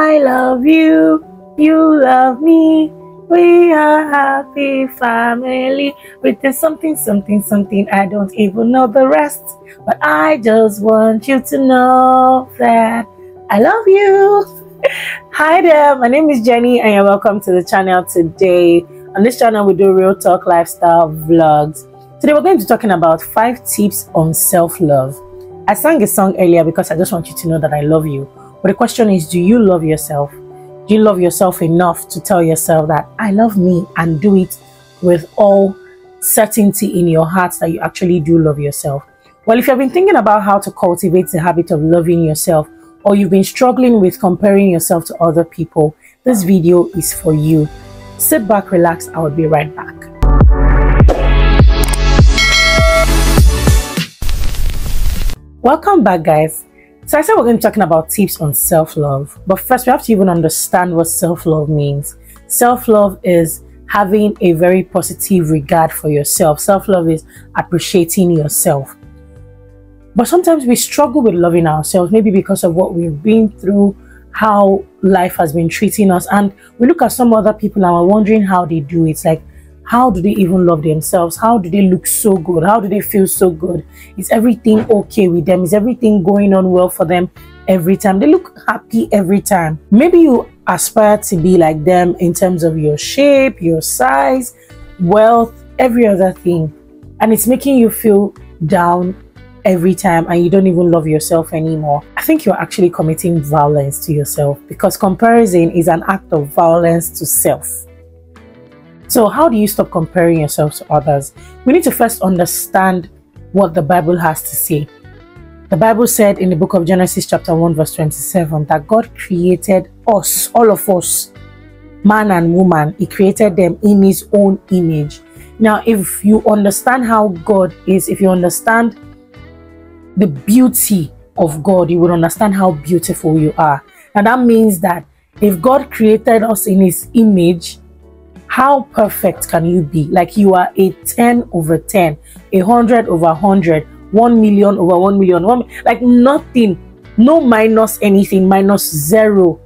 I love you, you love me. We are happy family. With this something, something, something. I don't even know the rest, but I just want you to know that I love you. Hi there, my name is Jenny and you're welcome to the channel. Today on this channel we do real talk lifestyle vlogs. Today we're going to be talking about 5 tips on self-love. I sang a song earlier because I just want you to know that I love you. But the question is, do you love yourself? Do you love yourself enough to tell yourself that I love me, and do it with all certainty in your heart that you actually do love yourself? Well, if you've been thinking about how to cultivate the habit of loving yourself, or you've been struggling with comparing yourself to other people, this video is for you. Sit back, relax, I will be right back. Welcome back, guys. So I said we're going to be talking about tips on self-love, but first we have to even understand what self-love means. Self-love is having a very positive regard for yourself. Self-love is appreciating yourself. But sometimes we struggle with loving ourselves, maybe because of what we've been through, how life has been treating us, and we look at some other people and we're wondering how they do it. It's like, how do they even love themselves? How do they look so good? How do they feel so good? Is everything okay with them? Is everything going on well for them every time? They look happy every time. Maybe you aspire to be like them in terms of your shape, your size, wealth, every other thing, and it's making you feel down every time and you don't even love yourself anymore. I think you're actually committing violence to yourself, because comparison is an act of violence to self. So how do you stop comparing yourself to others? We need to first understand what the Bible has to say. The Bible said in the book of Genesis chapter 1 verse 27 that God created us, all of us, man and woman. He created them in his own image. Now, if you understand how God is, if you understand the beauty of God, you would understand how beautiful you are. And that means that if God created us in his image, how perfect can you be? Like you are a 10 over 10, 100 over 100, 1 million over 1 million, like nothing, no minus anything, minus 0,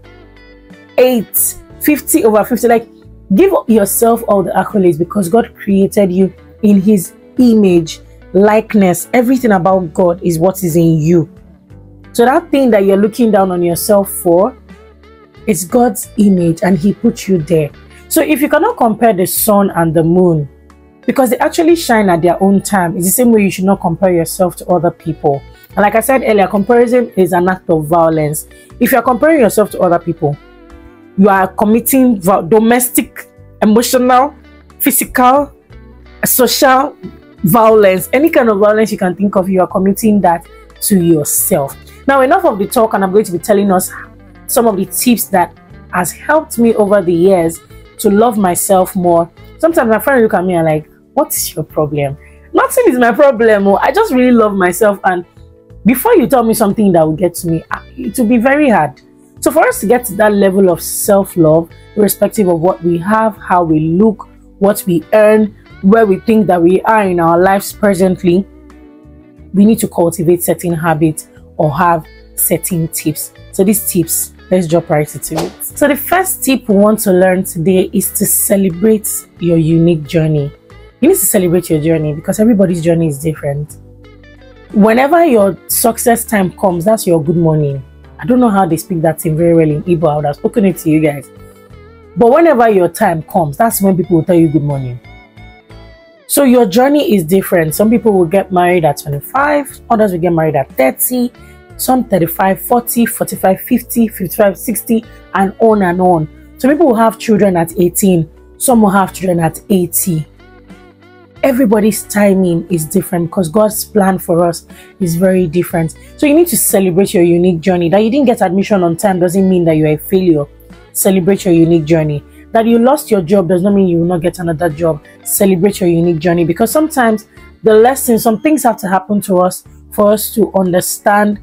8, 50 over 50. Like, give yourself all the accolades, because God created you in his image, likeness. Everything about God is what is in you. So that thing that you're looking down on yourself for, it's God's image and he put you there. So if you cannot compare the sun and the moon, because they actually shine at their own time, it's the same way you should not compare yourself to other people. And like I said earlier, comparison is an act of violence. If you're comparing yourself to other people, you are committing domestic, emotional, physical, social violence. Any kind of violence you can think of, you are committing that to yourself. Now, enough of the talk, and I'm going to be telling us some of the tips that has helped me over the years to love myself more. Sometimes my friends look at me and like, what is your problem? Nothing is my problem. I just really love myself, and before you tell me something that will get to me, it will be very hard. So for us to get to that level of self-love, irrespective of what we have, how we look, what we earn, where we think that we are in our lives presently, we need to cultivate certain habits or have certain tips. So these tips, let's jump right into it. So the first tip we want to learn today is to celebrate your unique journey. You need to celebrate your journey, because everybody's journey is different. Whenever your success time comes, that's your good morning. I don't know how they speak that thing very well in Igbo. I would have spoken it to you guys. But whenever your time comes, that's when people will tell you good morning. So your journey is different. Some people will get married at 25, others will get married at 30, some 35, 40, 45, 50, 55, 60, and on and on. Some people will have children at 18, some will have children at 80. Everybody's timing is different, because God's plan for us is very different. So you need to celebrate your unique journey. That you didn't get admission on time doesn't mean that you're a failure. Celebrate your unique journey. That you lost your job does not mean you will not get another job. Celebrate your unique journey, because sometimes the lessons, some things have to happen to us for us to understand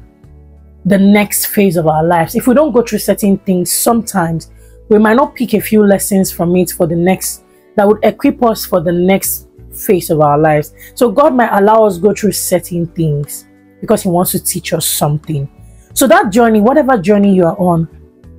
the next phase of our lives. If we don't go through certain things, sometimes we might not pick a few lessons from it for the next, that would equip us for the next phase of our lives. So God might allow us go through certain things because he wants to teach us something. So that journey, whatever journey you are on,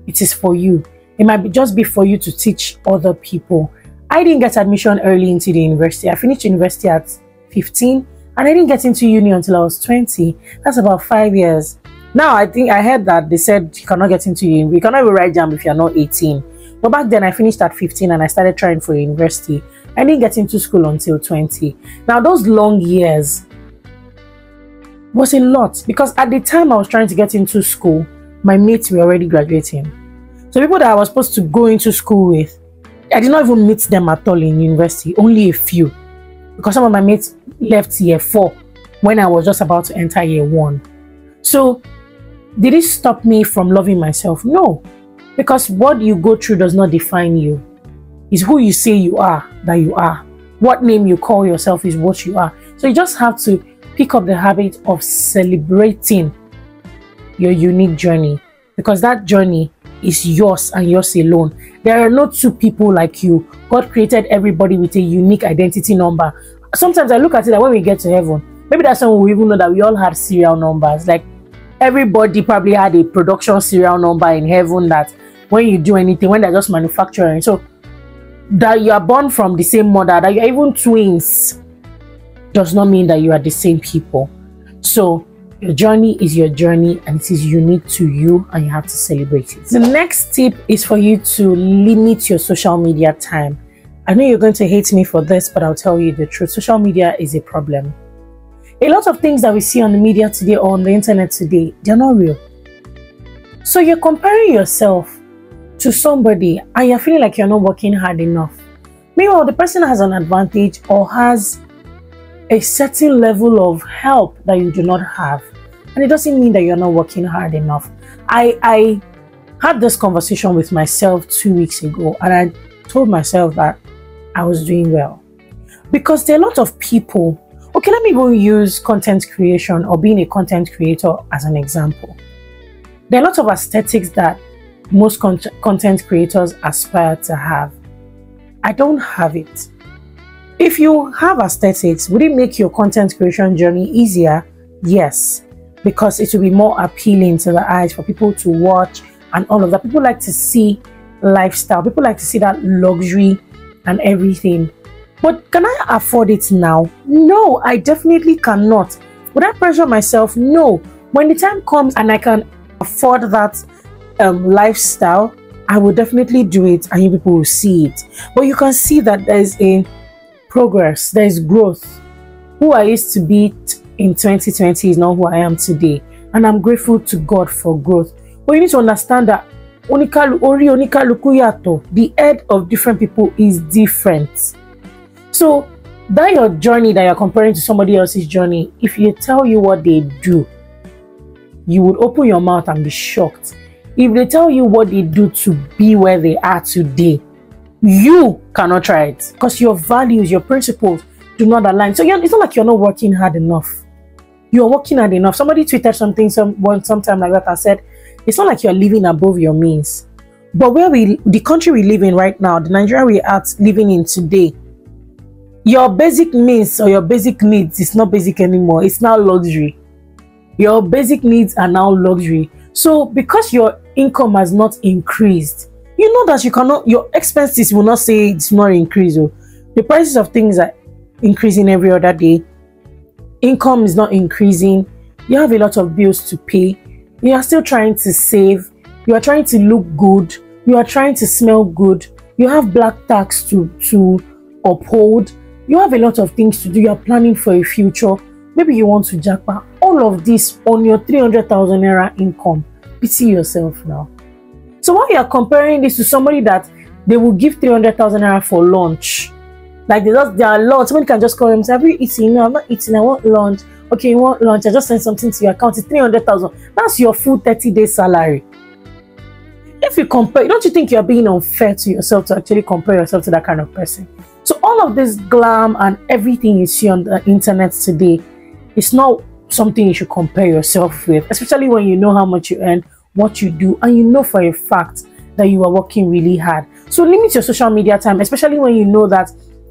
it is for you. It might just be for you to teach other people. I didn't get admission early into the university. I finished university at 15 and I didn't get into uni until I was 20. That's about 5 years. Now, I think I heard that they said you cannot get into uni. You cannot even write JAMB if you're not 18. But back then, I finished at 15 and I started trying for university. I didn't get into school until 20. Now, those long years was a lot because at the time I was trying to get into school, my mates were already graduating. So people that I was supposed to go into school with, I did not even meet them at all in university, only a few. Because some of my mates left year 4 when I was just about to enter year 1. So, did it stop me from loving myself? No. Because what you go through does not define you. It's who you say you are that you are. What name you call yourself is what you are. So you just have to pick up the habit of celebrating your unique journey. Because that journey is yours and yours alone. There are no two people like you. God created everybody with a unique identity number. Sometimes I look at it that when we get to heaven, maybe that's when we even know that we all had serial numbers. Like everybody probably had a production serial number in heaven that when you do anything, when they're just manufacturing. So that you are born from the same mother, that you're even twins, does not mean that you are the same people. So your journey is your journey and it is unique to you and you have to celebrate it. The next tip is for you to limit your social media time. I know you're going to hate me for this, but I'll tell you the truth. Social media is a problem. A lot of things that we see on the media today or on the internet today, they're not real. So you're comparing yourself to somebody and you're feeling like you're not working hard enough. Meanwhile, the person has an advantage or has a certain level of help that you do not have. And it doesn't mean that you're not working hard enough. I had this conversation with myself 2 weeks ago and I told myself that I was doing well. Because there are a lot of people. Okay, let me go use content creation or being a content creator as an example. There are lots of aesthetics that most content creators aspire to have. I don't have it. If you have aesthetics, would it make your content creation journey easier? Yes, because it will be more appealing to the eyes for people to watch and all of that. People like to see lifestyle. People like to see that luxury and everything. But can I afford it now? No, I definitely cannot. Would I pressure myself? No. When the time comes and I can afford that lifestyle, I will definitely do it and you people will see it. But you can see that there is a progress, there is growth. Who I used to be in 2020 is not who I am today. And I'm grateful to God for growth. But you need to understand that the head of different people is different. So that your journey that you're comparing to somebody else's journey, if you tell you what they do, you would open your mouth and be shocked. If they tell you what they do to be where they are today, you cannot try it because your values, your principles do not align. So it's not like you're not working hard enough. You're working hard enough. Somebody tweeted something sometime like that and said, it's not like you're living above your means. But the country we live in right now, the Nigeria we are living in today, your basic means or your basic needs is not basic anymore. It's now luxury. Your basic needs are now luxury. So because your income has not increased, you know that you cannot, your expenses will not say it's not increased. The prices of things are increasing every other day. Income is not increasing. You have a lot of bills to pay. You are still trying to save. You are trying to look good. You are trying to smell good. You have black tax to uphold. You have a lot of things to do. You are planning for a future. Maybe you want to jackpot. All of this on your 300,000 naira income. Pity yourself now. So while you are comparing this to somebody that they will give 300,000 naira for lunch, like there are lots. Somebody can just call them and say, have you eaten? No, I'm not eating. I want lunch. Okay, you want lunch? I just sent something to your account. It's 300,000. That's your full 30-day salary. If you compare, don't you think you're being unfair to yourself to actually compare yourself to that kind of person? So all of this glam and everything you see on the internet today, it's not something you should compare yourself with, especially when you know how much you earn, what you do, and you know for a fact that you are working really hard. So limit your social media time, especially when you know that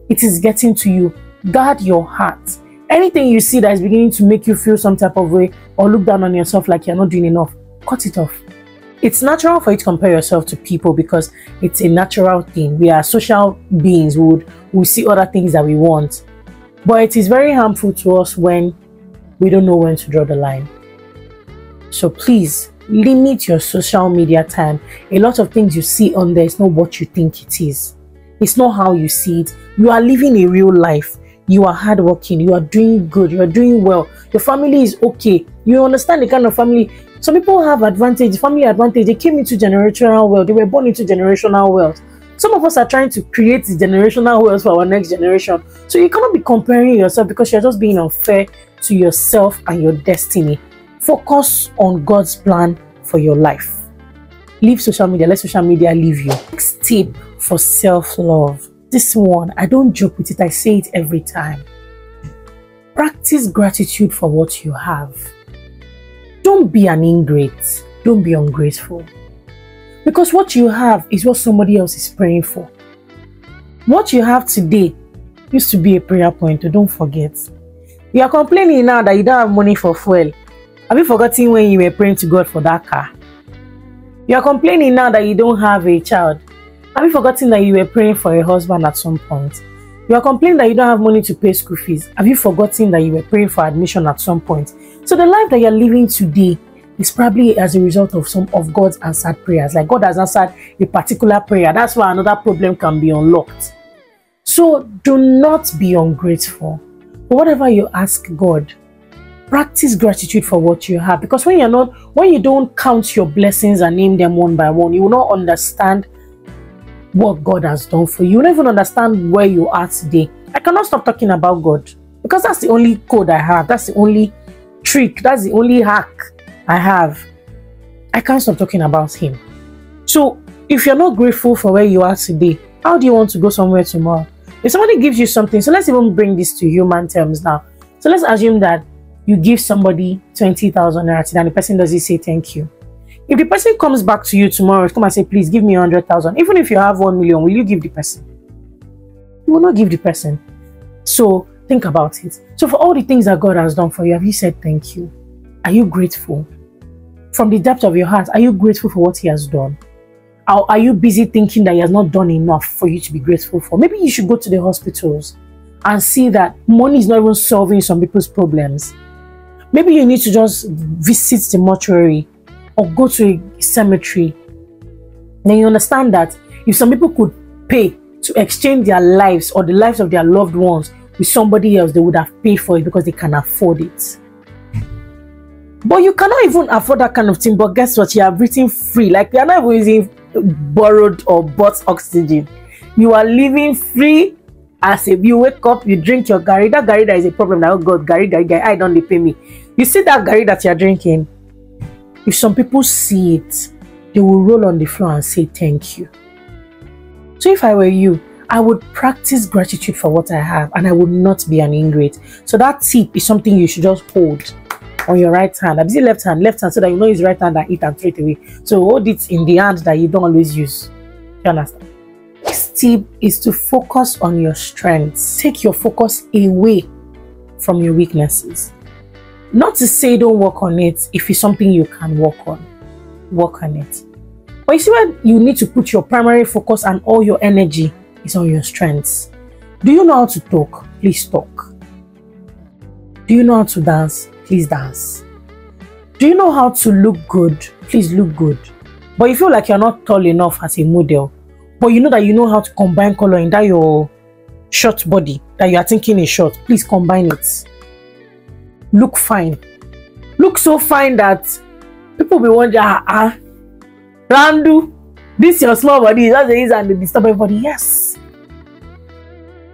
it is getting to you. Guard your heart. Anything you see that is beginning to make you feel some type of way or look down on yourself like you're not doing enough, cut it off. It's natural for you to compare yourself to people because it's a natural thing. We are social beings. We see other things that we want. But it is very harmful to us when we don't know when to draw the line. So please, limit your social media time. A lot of things you see on there is not what you think it is. It's not how you see it. You are living a real life. You are hardworking. You are doing good. You are doing well. Your family is okay. You understand the kind of family. Some people have advantage, family advantage. They came into generational wealth. They were born into generational wealth. Some of us are trying to create the generational wealth for our next generation. So you cannot be comparing yourself because you're just being unfair to yourself and your destiny. Focus on God's plan for your life. Leave social media. Let social media leave you. Next tip for self-love. This one, I don't joke with it. I say it every time. Practice gratitude for what you have. Don't be an ingrate. Don't be ungrateful. Because what you have is what somebody else is praying for. What you have today used to be a prayer point, so don't forget. You are complaining now that you don't have money for fuel. Have you forgotten when you were praying to God for that car? You are complaining now that you don't have a child. Have you forgotten that you were praying for a husband at some point? You are complaining that you don't have money to pay school fees. Have you forgotten that you were praying for admission at some point? So the life that you're living today is probably as a result of some of God's answered prayers. Like God has answered a particular prayer. That's why another problem can be unlocked. So do not be ungrateful. For whatever you ask God, practice gratitude for what you have. Because when you don't count your blessings and name them one by one, you will not understand what God has done for you. You won't even understand where you are today. I cannot stop talking about God because that's the only code I have. That's the only trick. That's the only hack I have. I can't stop talking about Him. So if you're not grateful for where you are today, how do you want to go somewhere tomorrow? If somebody gives you something, so let's even bring this to human terms now. So let's assume that you give somebody 20,000 naira and the person doesn't say thank you. If the person comes back to you tomorrow, come and say, please give me 100,000. Even if you have 1 million, will you give the person? You will not give the person. So think about it. So for all the things that God has done for you, have you said thank you? Are you grateful? From the depth of your heart, are you grateful for what He has done? Or are you busy thinking that He has not done enough for you to be grateful for? Maybe you should go to the hospitals and see that money is not even solving some people's problems. Maybe you need to just visit the mortuary or go to a cemetery. Then you understand that if some people could pay to exchange their lives or the lives of their loved ones with somebody else, they would have paid for it because they can afford it. But you cannot even afford that kind of thing. But guess what? You are breathing free. Like you are not even using borrowed or bought oxygen. You are living free. As if you wake up, you drink your gari. That gari that is a problem. Now, oh God, gari, I don't they pay me. You see that gari that you are drinking? If some people see it, they will roll on the floor and say thank you. So if I were you, I would practice gratitude for what I have and I would not be an ingrate. So that tip is something you should just hold on your right hand. I'm busy left hand, so that you know it's right hand and eat and throw it away. So hold it in the hand that you don't always use. You understand? Next tip is to focus on your strengths. Take your focus away from your weaknesses. Not to say don't work on it. If it's something you can work on it. But you see where you need to put your primary focus and all your energy is on your strengths. Do you know how to talk? Please talk. Do you know how to dance? Please dance. Do you know how to look good? Please look good. But you feel like you're not tall enough as a model, but you know that you know how to combine color in that your short body that you are thinking is short. Please combine it. Look fine. Look so fine that people will wonder, Randu, this your small body, that's the reason they disturb everybody. Yes.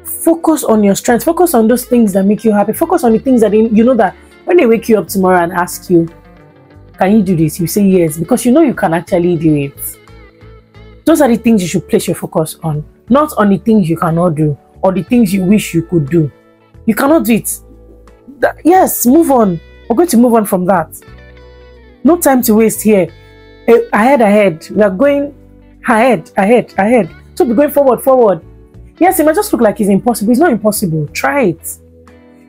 Focus on your strengths. Focus on those things that make you happy. Focus on the things that you know that when they wake you up tomorrow and ask you, can you do this? You say yes, because you know you can actually do it. Those are the things you should place your focus on, not on the things you cannot do or the things you wish you could do. You cannot do it. Yes, move on. We're going to move on from that. No time to waste here. Ahead. We are going ahead. So we're going forward. Yes, it might just look like it's impossible. It's not impossible. Try it.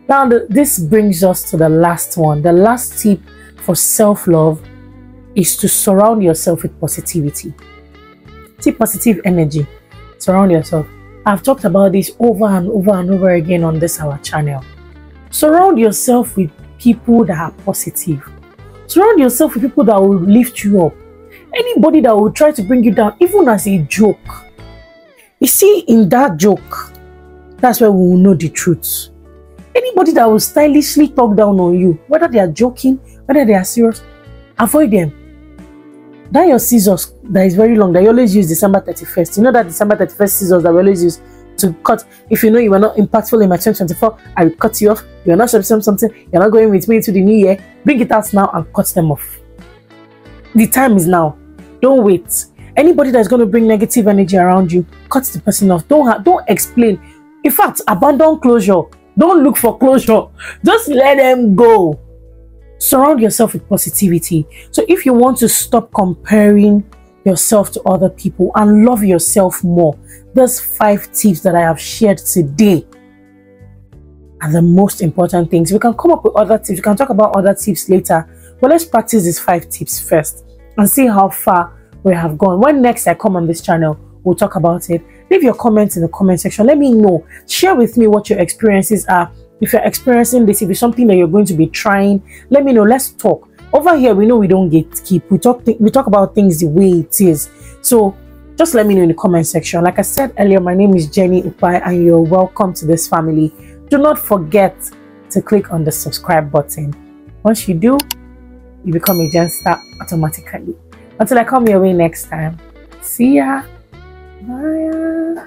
Now, this brings us to the last one. The last tip for self-love is to surround yourself with positivity. See, positive energy. Surround yourself. I've talked about this over and over and over again on this our channel. Surround yourself with people that are positive. Surround yourself with people that will lift you up. Anybody that will try to bring you down, even as a joke. You see, in that joke, that's where we will know the truth. Anybody that will stylishly talk down on you, whether they are joking, whether they are serious, avoid them. That your scissors that is very long, that you always use December 31st. You know that December 31st scissors that we always use to cut. If you know you were not impactful in my 2024, I will cut you off. You're not showing something, you're not going with me into the new year. Bring it out now and cut them off. The time is now. Don't wait. Anybody that's going to bring negative energy around you, cut the person off. Don't explain. In fact, abandon closure. Don't look for closure. Just let them go. Surround yourself with positivity. So if you want to stop comparing yourself to other people and love yourself more, those 5 tips that I have shared today are the most important things. We can come up with other tips. We can talk about other tips later. But let's practice these 5 tips first and see how far we have gone. When next I come on this channel, we'll talk about it. Leave your comments in the comment section. Let me know. Share with me what your experiences are. If you're experiencing this, if it's something that you're going to be trying, let me know. Let's talk. Over here, we know we don't gatekeep. We talk about things the way it is. So just let me know in the comment section. Like I said earlier, my name is Jenny Ukpai and you're welcome to this family. Do not forget to click on the subscribe button. Once you do, you become a Gen Star automatically. Until I come your way next time. See ya. Bye.